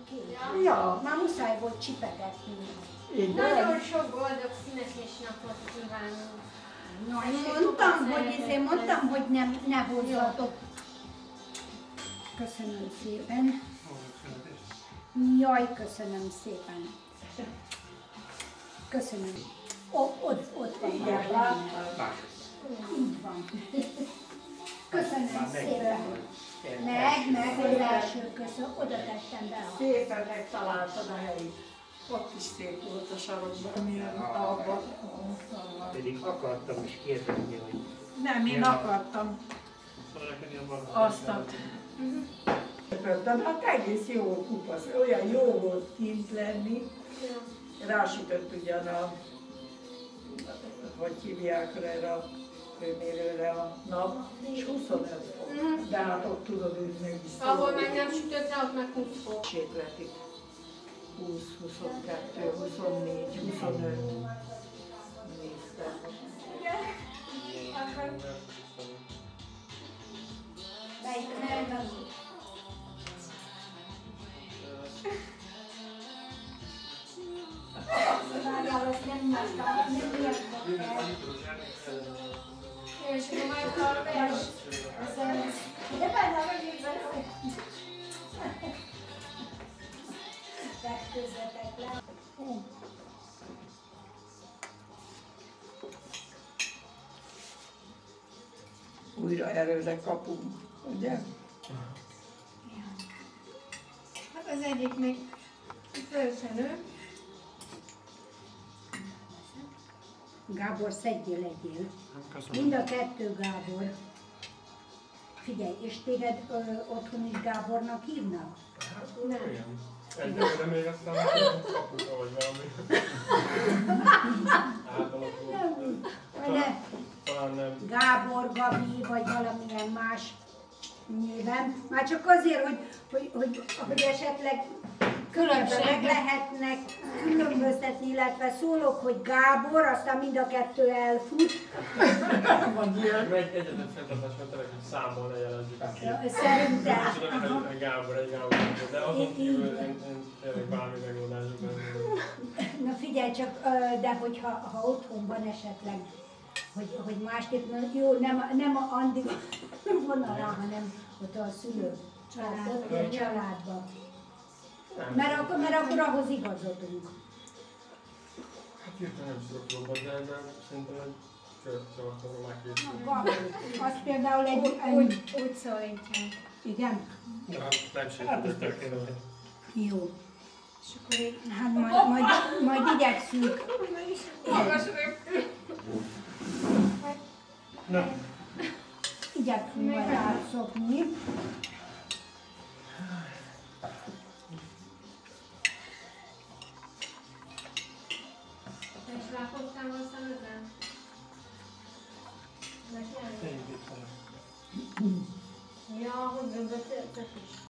ki. Ja. Már muszáj volt csipegetni. Nagyon sok boldog születésnapot kívánunk. Na, én mondtam, hogy ne hozzatok. Köszönöm szépen. Jaj, köszönöm szépen. Köszönöm. Ott van. Így van. Köszönöm szépen. Meg az első köszön. Oda tettem be. Szépen megtaláltad a helyét. Ott is szép volt a sarokban, milyen abban. Pedig akartam is kérdezni, hogy... Nem, én akartam azt a... De hát egész jó kupasz, olyan jó volt kint lenni. Rásütött ugyan a, hogy hívják erre a hőmérőre a nap, és 25 fok. De hát ott tudod, hogy meg is szól. Ahol meg nem sütött rá, ott meg 20 fok. Sétletik. 20, 22, 24, 25. Néztem. Várjál, azt nem mondtam, nem értem el. És akkor majd a vers. De benne vagyok vele. Vetközzetek le. Újra erőre kapunk, ugye? Hát az egyik még fölszenő. Gábor, szedjél egyél. Mind a kettő, Gábor. Figyelj, és téged otthon is Gábornak hívnak? Nem. Egyelőre még aztán kapuka vagy valami. Átalakul. Talán nem. Gábor, Gabi, vagy valamilyen más néven. Már csak azért, hogy esetleg meg lehetnek különböztetni, illetve szólok, hogy Gábor, aztán mind a kettő elfut. Egy egyetlen fenntartás, mert tényleg számból ne jelezzük ki. Szerintem. Egy Gábor, de azon kívül én tényleg bármi megoldások lenni. Na figyelj csak, de hogyha otthon van esetleg, hogy másképp, jó, nem a Andi vonalán, hanem ott a szülő családban. Mert akkor ahhoz igazodunk. Hát hirtelen nem tudok jobban, de szerintem egy kört szavakkal már készül. Van. Az például Úgy szólítják. Igen? Nem sértődtek én. Jó. És akkor így... Hát majd igyekszünk. Magas rögtön. Na. Igyekszünk majd átszokni. Te is rákottál a szemedben? Neki elég? Én itt van. Ja, hogy gömböt is.